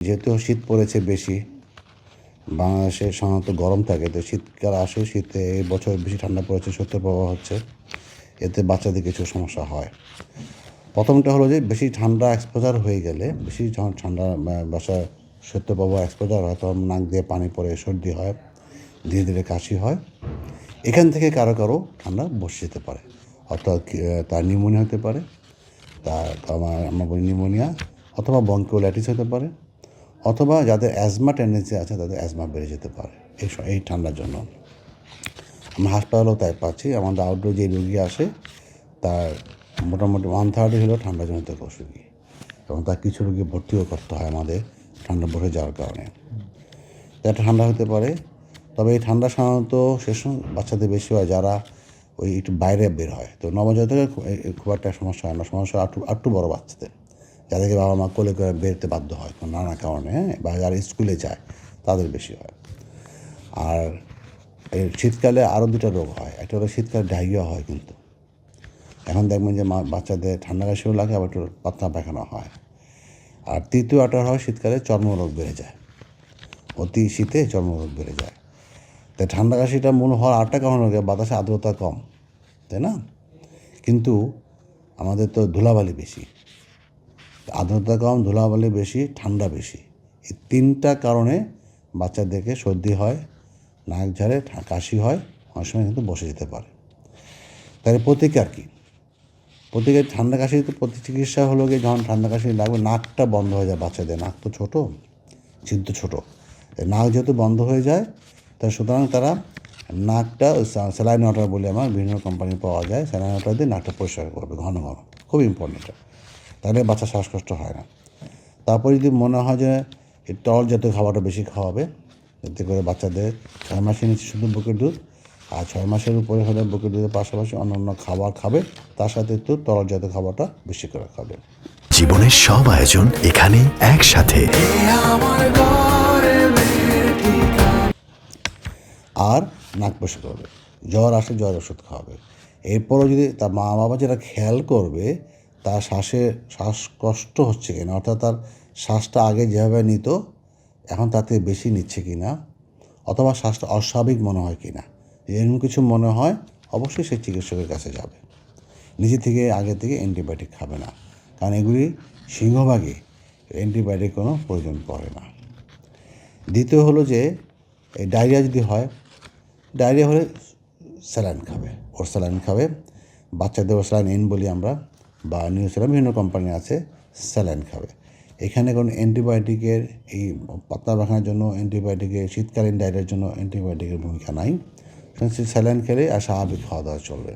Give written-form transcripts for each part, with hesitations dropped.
যেহেতু শীত পড়েছে বেশি, বাংলাদেশে সাধারণত গরম থাকে, তো শীতকাল আসে, শীতে এই বছর বেশি ঠান্ডা পড়েছে, শৈত্যপ্রবাহ হচ্ছে, এতে বাচ্চাদের কিছু সমস্যা হয়। প্রথমটা হলো যে বেশি ঠান্ডা এক্সপোজার হয়ে গেলে, বেশি যখন ঠান্ডা বাসায় শৈত্যপ্রবাহ এক্সপোজার হয়, তখন নাক দিয়ে পানি পড়ে সর্দি হয়, ধীরে ধীরে কাশি হয়। এখান থেকে কারো কারো ঠান্ডা বসে যেতে পারে, অর্থাৎ তার নিউমোনিয়া হতে পারে, তার আমরা বলি নিউমোনিয়া, অথবা ব্রঙ্কিওলাইটিস হতে পারে, অথবা যাদের অ্যাজমা টেন্ডেন্সি আছে তাদের অ্যাজমা বেড়ে যেতে পারে এই ঠান্ডার জন্য। আমরা হাসপাতালেও তাই পাচ্ছি, আমাদের আউটডোর যে রুগী আসে তার মোটামুটি 1/3 হলো ঠান্ডাজনিত অসুখী, এবং তার কিছু রুগী ভর্তিও করতে হয় আমাদের ঠান্ডা বেড়ে যাওয়ার কারণে। একটা ঠান্ডা হতে পারে, তবে এই ঠান্ডা সাধারণত সে সময় বাচ্চাদের বেশি হয় যারা ওই একটু বাইরে বের হয়। তো নবজাতকের খুব একটা সমস্যা হয় না, সমস্যা একটু বড় বাচ্চাদের, যাদেরকে বাবা মা কোলে করে বেরোতে বাধ্য হয় নানা কারণে, বা যারা স্কুলে যায় তাদের বেশি হয়। আর এই শীতকালে আরও দুটো রোগ হয়, একটা হলো শীতকালে ডায়রিয়া হয়, কিন্তু এখন দেখবেন যে বাচ্চাদের ঠান্ডা কাশিও লাগে, আবার একটু পাতলা পায়খানা হয়। আর তৃতীয়টা হয় শীতকালে চর্মরোগ বেড়ে যায়, অতি শীতে চর্মরোগ বেড়ে যায়। তাই ঠান্ডা কাশিটা মূল হওয়ার আরেকটা কারণ হলো বাতাসে আর্দ্রতা কম, তাই না? কিন্তু আমাদের তো ধুলাবালি বেশি, আর্দ্রতা কম, ধুলাবালি বেশি, ঠান্ডা বেশি, এই তিনটা কারণে বাচ্চাদেরকে সর্দি হয়, নাক ঝাড়ে, কাশি হয়, অনেক সময় কিন্তু বসে যেতে পারে। তাই প্রতিকার কী? প্রতিকার ঠান্ডা কাশির তো চিকিৎসা হলো গিয়ে, যখন ঠান্ডা কাশি লাগবে নাকটা বন্ধ হয়ে যায় বাচ্চাদের, নাক তো ছোটো, ছিদ্র ছোটো, নাক যেহেতু বন্ধ হয়ে যায়, তাই সুতরাং তারা নাকটা স্যালাইন ওয়াটার বলে আমার বিভিন্ন কোম্পানি পাওয়া যায়, স্যালাইন ওয়াটার দিয়ে নাকটা পরিষ্কার করবে ঘন ঘন, খুব ইম্পর্টেন্ট। তাহলে বাচ্চা শ্বাসকষ্ট হয় না। তারপর যদি মনে হয় যে এই তরল জাতীয় খাবারটা বেশি খাওয়াবে, এতে করে বাচ্চাদের 6 মাসের নিচে শুধু বুকের দুধ, আর 6 মাসের উপরে হলে বুকের দুধের পাশাপাশি অন্যান্য খাবার খাবে, তার সাথে একটু তরল জাতীয় খাবারটা বেশি করে খাবে। জীবনের সব আয়োজন এখানে একসাথে। আর নাক পরিষ্কার করবে, জ্বর আসলে জ্বর ওষুধ খাওয়াবে। এরপরও যদি তার মা বাবা যেটা খেয়াল করবে, তার শ্বাসকষ্ট হচ্ছে কিনা, অর্থাৎ তার শ্বাসটা আগে যেভাবে নিত এখন তার থেকে বেশি নিচ্ছে কি না, অথবা শ্বাসটা অস্বাভাবিক মনে হয় কি না, এরকম কিছু মনে হয়, অবশ্যই সে চিকিৎসকের কাছে যাবে। নিজে থেকে আগে থেকে অ্যান্টিবায়োটিক খাবে না, কারণ এগুলি সিংহভাগই অ্যান্টিবায়োটিক কোনো প্রয়োজন পড়ে না। দ্বিতীয় হলো যে এই ডায়রিয়া যদি হয়, ডায়রিয়া হলে স্যালাইন খাবে, ওর স্যালাইন খাবে, বাচ্চাদের স্যালাইন এন বলি আমরা, বা নিউ স্যালাইন বিভিন্ন কোম্পানি আছে, স্যালাইন খাবে। এখানে কোনো অ্যান্টিবায়োটিকের, এই পাতলা পায়খানার জন্য অ্যান্টিবায়োটিকের, শীতকালীন ডায়রিয়ার জন্য অ্যান্টিবায়োটিকের ভূমিকা নাই, স্যালাইন খেলে আর স্বাভাবিক খাওয়া দাওয়া চলবে।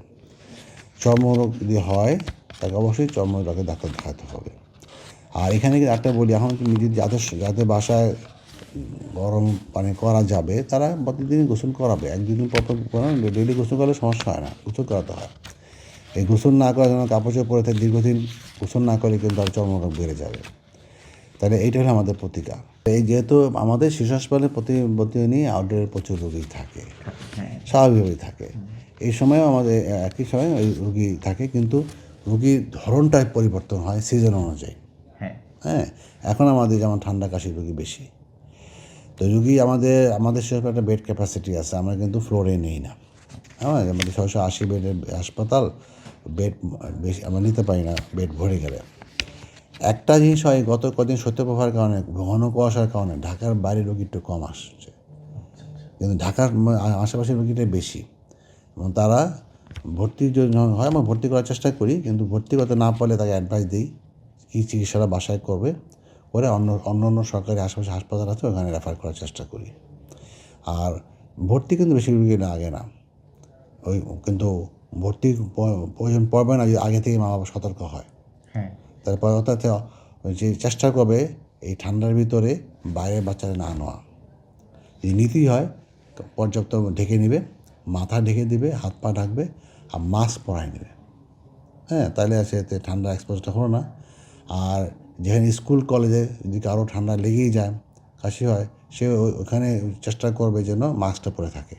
চর্মরোগ যদি হয় তাকে অবশ্যই চর্মরোগের ডাক্তার দেখাতে হবে। আর এখানে একটা বলি, এখন নিজের যাদের বাসায় গরম পানি করা যাবে তারা প্রতিদিন গোসল করাবে, একদিন প্রথম ডেলি গোসল করলে সমস্যা হয় না, গোসল করাতে হয়। এই গোসল না করার জন্য কাপড় চোপড় পরে থাকে, দীর্ঘদিন গোসল না করলে কিন্তু তার চর্মরোগ বেড়ে যাবে। তাহলে এইটা হলো আমাদের প্রতিকার। এই যেহেতু আমাদের শিশু হাসপাতালে প্রতিদিনই আউটডোরের প্রচুর রোগী থাকে, স্বাভাবিকভাবেই থাকে, এই সময়ও আমাদের একই সময় ওই রুগী থাকে, কিন্তু রুগীর ধরনটাই পরিবর্তন হয় সিজন অনুযায়ী। হ্যাঁ, এখন আমাদের যেমন ঠান্ডা কাশি রুগী বেশি, তো রুগী আমাদের সেরকম একটা বেড ক্যাপাসিটি আছে, আমরা কিন্তু ফ্লোরে নেই না। হ্যাঁ, আমাদের 680 বেডের হাসপাতাল, বেড বেশি আমরা নিতে পারি না বেড ভরে গেলে। একটা জিনিস হয়, গত কদিন শৈত্যপ্রবাহের কারণে, ঘন কুয়াশার কারণে ঢাকার বাইরে রোগী একটু কম আসছে, কিন্তু ঢাকার আশেপাশের রোগীটাই বেশি, এবং তারা ভর্তির জন্য হয় আমরা ভর্তি করার চেষ্টা করি, কিন্তু ভর্তি করতে না পারলে তাকে অ্যাডভাইস দিই কী চিকিৎসাটা বাসায় করবে, করে অন্য সরকারি আশেপাশে হাসপাতাল আছে ওখানে রেফার করার চেষ্টা করি। আর ভর্তি কিন্তু বেশি রুগী না আগে না, ওই কিন্তু ভর্তি প্রয়োজন পড়বে না যদি আগে থেকে মা বাবা সতর্ক হয়। তারপর অর্থাৎ যে চেষ্টা করবে এই ঠান্ডার ভিতরে বাইরে বাচ্চারা না নেওয়া, যদি নিতেই হয় পর্যাপ্ত ঢেকে নেবে, মাথা ঢেকে দিবে, হাত পা ঢাকবে, আর মাস্ক পরাই নেবে। হ্যাঁ, তাহলে আছে এতে ঠান্ডা এক্সপোজটা হলো না। আর যেখানে স্কুল কলেজে যদি কারো ঠান্ডা লেগেই যায়, কাশি হয়, সে ওখানে চেষ্টা করবে যেন মাস্কটা পরে থাকে।